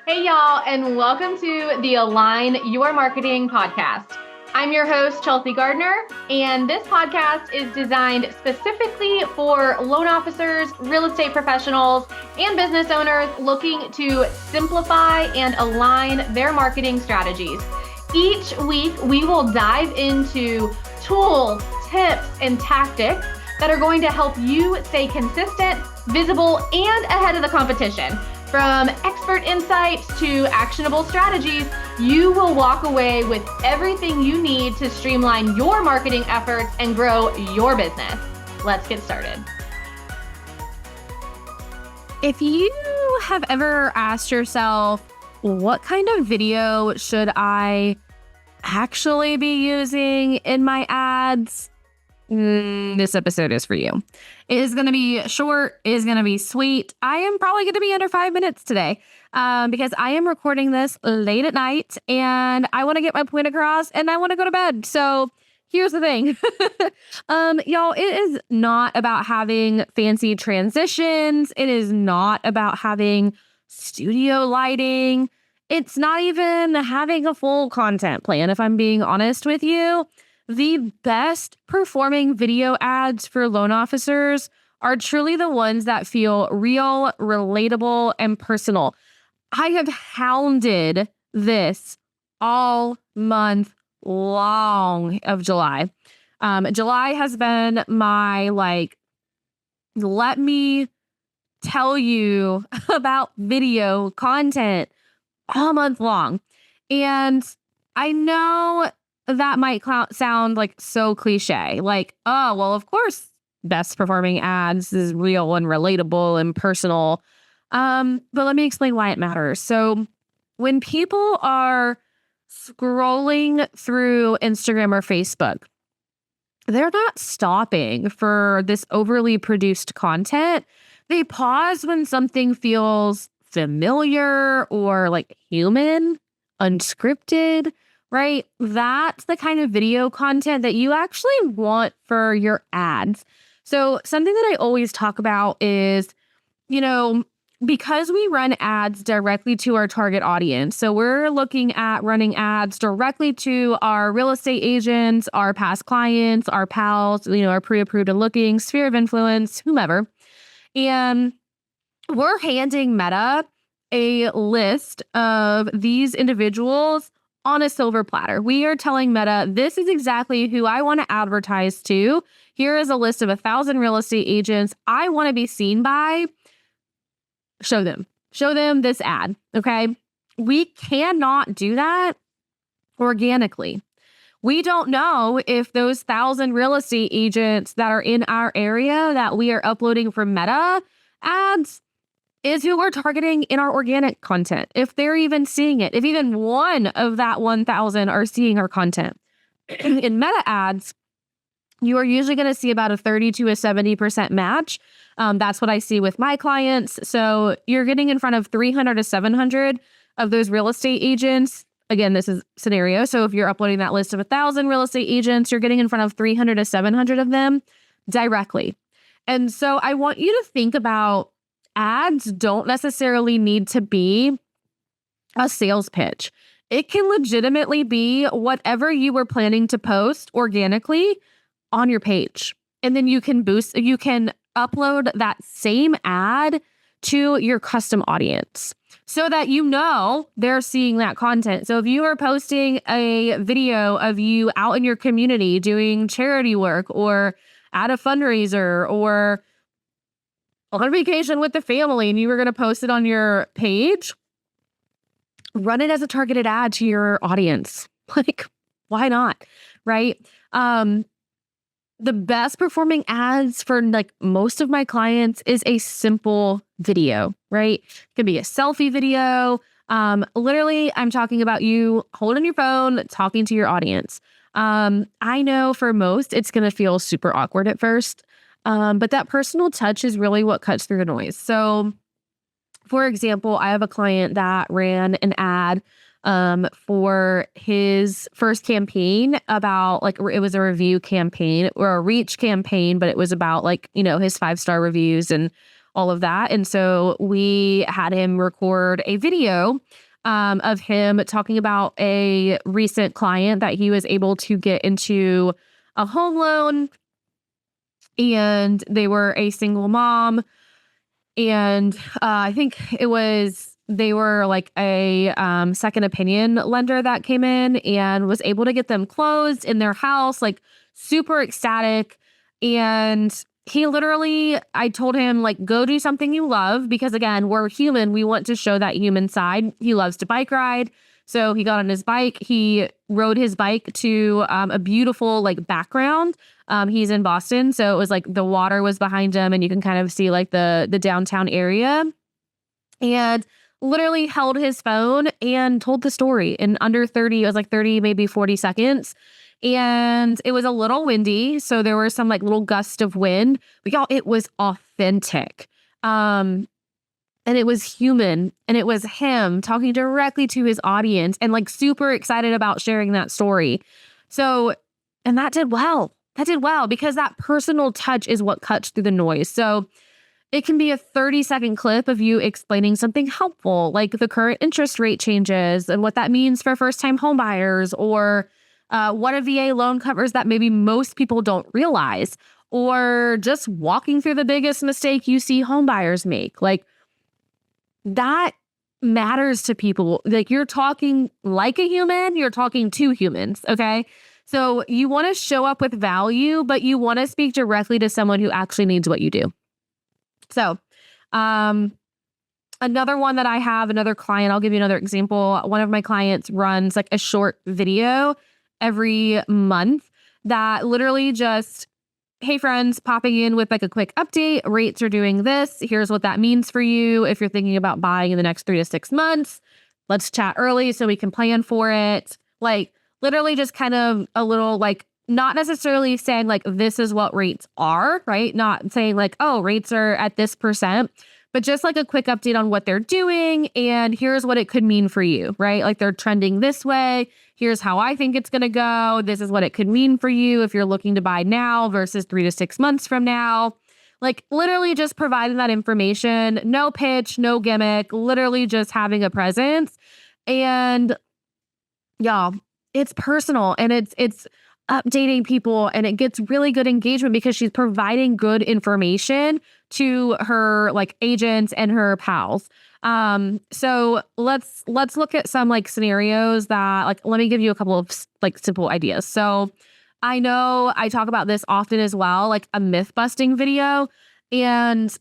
Hey, y'all, and welcome to the Align Your Marketing podcast. I'm your host, Chelsea Gardner, and this podcast is designed specifically for loan officers, real estate professionals, and business owners looking to simplify and align their marketing strategies. Each week, we will dive into tools, tips, and tactics that are going to help you stay consistent, visible, and ahead of the competition. From expert insights to actionable strategies, you will walk away with everything you need to streamline your marketing efforts and grow your business. Let's get started. If you have ever asked yourself, what kind of video should I actually be using in my ads? This episode is for you. It is going to be short. It is going to be sweet. I am probably going to be under 5 minutes today because I am recording this late at night and I want to get my point across and I want to go to bed. So here's the thing. Y'all, it is not about having fancy transitions. It is not about having studio lighting. It's not even having a full content plan, if I'm being honest with you. The best performing video ads for loan officers are truly the ones that feel real, relatable, and personal. I have hounded this all month long of July. July has been my, let me tell you about video content all month long. And I know that might sound like so cliche, like, oh, well, of course, best performing ads is real and relatable and personal. But let me explain why it matters. So when people are scrolling through Instagram or Facebook, they're not stopping for this overly produced content. They pause when something feels familiar or like human, unscripted, right? That's the kind of video content that you actually want for your ads. So something that I always talk about is, because we run ads directly to our target audience. So we're looking at running ads directly to our real estate agents, our past clients, our pals, our pre-approved and looking, sphere of influence, whomever. And we're handing Meta a list of these individuals on a silver platter. We are telling Meta, this is exactly who I want to advertise to. Here is a list of 1,000 real estate agents I want to be seen by. Show them this ad. Okay. We cannot do that organically. We don't know if those 1,000 real estate agents that are in our area that we are uploading from Meta ads is who we're targeting in our organic content. If they're even seeing it, if even one of that 1,000 are seeing our content. In Meta ads, you are usually going to see about a 30 to a 70% match. That's what I see with my clients. So you're getting in front of 300 to 700 of those real estate agents. Again, this is scenario. So if you're uploading that list of 1,000 real estate agents, you're getting in front of 300 to 700 of them directly. And so I want you to think about ads don't necessarily need to be a sales pitch. It can legitimately be whatever you were planning to post organically on your page. And then you can upload that same ad to your custom audience so that they're seeing that content. So if you are posting a video of you out in your community doing charity work or at a fundraiser or on vacation with the family and you were going to post it on your page, run it as a targeted ad to your audience. Like, why not? Right? The best performing ads for most of my clients is a simple video, right? It could be a selfie video. Literally, I'm talking about you holding your phone, talking to your audience. I know for most, it's going to feel super awkward at first. But that personal touch is really what cuts through the noise. So, for example, I have a client that ran an ad for his first campaign about it was a review campaign or a reach campaign, but it was about his 5-star reviews and all of that. And so we had him record a video of him talking about a recent client that he was able to get into a home loan, and they were a single mom. And I think they were like a second opinion lender that came in and was able to get them closed in their house, like super ecstatic. And I told him, like, go do something you love, because again, we're human. We want to show that human side. He loves to bike ride. So he got on his bike. He rode his bike to a beautiful like background. He's in Boston. So it was like the water was behind him and you can kind of see like the downtown area, and literally held his phone and told the story in under 30. It was like 30, maybe 40 seconds. And it was a little windy. So there were some like little gusts of wind, but y'all, it was authentic. And it was human, and it was him talking directly to his audience and like super excited about sharing that story. So, and that did well. That did well because that personal touch is what cuts through the noise. So it can be a 30-second clip of you explaining something helpful, like the current interest rate changes and what that means for first-time homebuyers, or what a VA loan covers that maybe most people don't realize, or just walking through the biggest mistake you see homebuyers make. Like, that matters to people. Like, you're talking like a human, you're talking to humans, okay? So you want to show up with value, but you want to speak directly to someone who actually needs what you do. So, another one that I have, another client, I'll give you another example. One of my clients runs like a short video every month that literally just, hey friends, popping in with like a quick update. Rates are doing this. Here's what that means for you if you're thinking about buying in the next 3 to 6 months. Let's chat early so we can plan for it. Like, literally just kind of a little, like, not necessarily saying like this is what rates are, right? Not saying like, oh, rates are at this percent, but just like a quick update on what they're doing and here's what it could mean for you, right? Like, they're trending this way. Here's how I think it's going to go. This is what it could mean for you if you're looking to buy now versus 3 to 6 months from now. Like, literally just providing that information, no pitch, no gimmick, literally just having a presence. And y'all, it's personal and it's updating people, and it gets really good engagement because she's providing good information to her like agents and her pals. So let's look at some like scenarios that, like, let me give you a couple of like simple ideas. So I know I talk about this often as well, like a myth busting video, and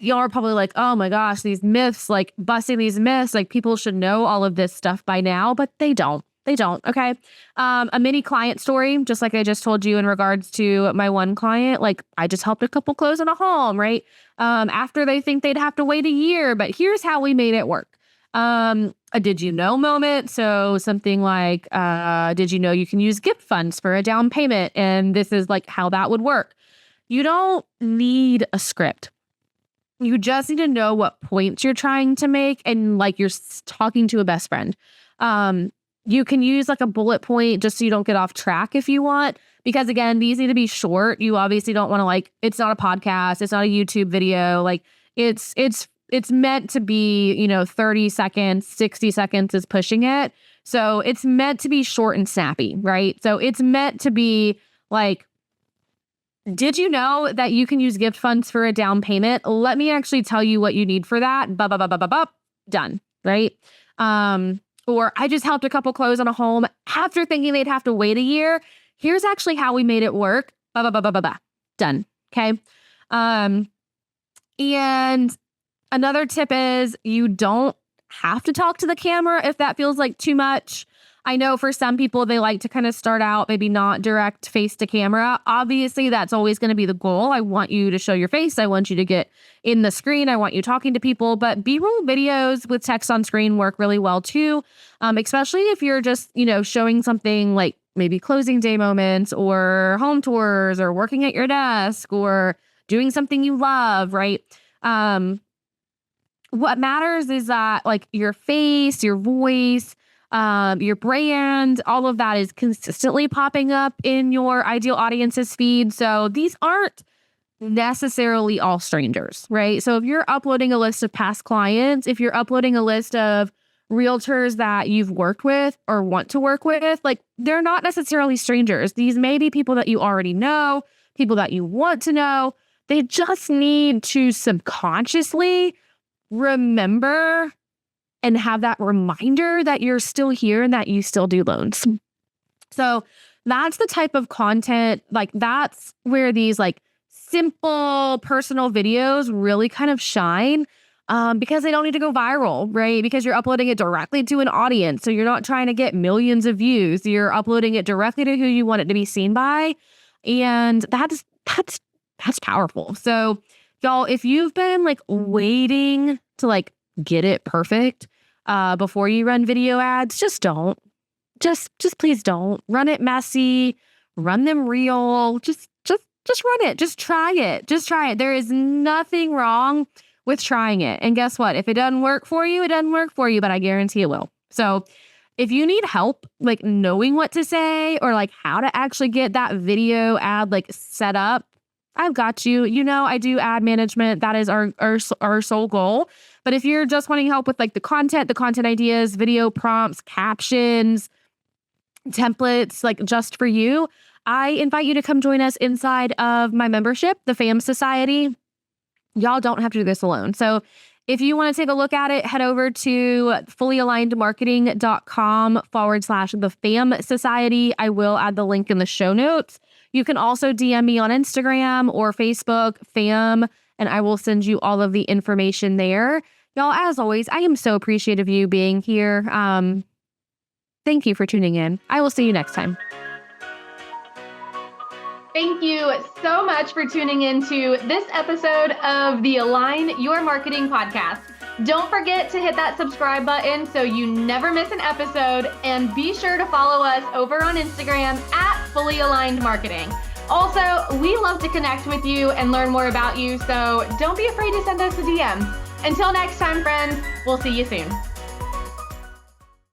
y'all are probably like, oh my gosh, these myths, like busting these myths, like people should know all of this stuff by now, but they don't. They don't. Okay. A mini client story, just like I just told you in regards to my one client, like I just helped a couple close on a home, right? After they think they'd have to wait a year, but here's how we made it work. A did you know moment. So something like, did you know you can use gift funds for a down payment? And this is like how that would work. You don't need a script. You just need to know what points you're trying to make, and like you're talking to a best friend. You can use like a bullet point just so you don't get off track if you want, because again, these need to be short. You obviously don't want to, like, it's not a podcast, it's not a YouTube video. Like, it's meant to be, 30 seconds, 60 seconds is pushing it. So it's meant to be short and snappy, right? So it's meant to be like, did you know that you can use gift funds for a down payment? Let me actually tell you what you need for that. Done, right? Or I just helped a couple close on a home after thinking they'd have to wait a year. Here's actually how we made it work. Done. Okay. And another tip is you don't have to talk to the camera if that feels like too much. I know for some people, they like to kind of start out, maybe not direct face to camera. Obviously, that's always going to be the goal. I want you to show your face. I want you to get in the screen. I want you talking to people, but B-roll videos with text on screen work really well too. Especially if you're just, showing something like maybe closing day moments or home tours or working at your desk or doing something you love, right? What matters is that like your face, your voice, your brand, all of that is consistently popping up in your ideal audience's feed. So these aren't necessarily all strangers, right? So if you're uploading a list of past clients, if you're uploading a list of realtors that you've worked with or want to work with, like they're not necessarily strangers. These may be people that you already know, people that you want to know. They just need to subconsciously remember and have that reminder that you're still here and that you still do loans. So that's the type of content, like that's where these like simple personal videos really kind of shine, because they don't need to go viral, right? Because you're uploading it directly to an audience. So you're not trying to get millions of views. You're uploading it directly to who you want it to be seen by. And that's powerful. So y'all, if you've been like waiting to like get it perfect before you run video ads, just don't. Just please don't. Run it messy. Run them real. Just run it. Just try it. Just try it. There is nothing wrong with trying it. And guess what? If it doesn't work for you, it doesn't work for you, but I guarantee it will. So if you need help, like knowing what to say or like how to actually get that video ad like set up, I've got you. You know, I do ad management. That is our sole goal. But if you're just wanting help with like the content ideas, video prompts, captions, templates, like just for you, I invite you to come join us inside of my membership, the FAM Society. Y'all don't have to do this alone. So if you want to take a look at it, head over to fullyalignedmarketing.com/the FAM Society. I will add the link in the show notes. You can also DM me on Instagram or Facebook, FAM, and I will send you all of the information there. Y'all, as always, I am so appreciative of you being here. Thank you for tuning in. I will see you next time. Thank you so much for tuning into this episode of the Align Your Marketing podcast. Don't forget to hit that subscribe button so you never miss an episode, and be sure to follow us over on Instagram at Fully Aligned Marketing. Also, we love to connect with you and learn more about you, so don't be afraid to send us a DM. Until next time, friends, we'll see you soon.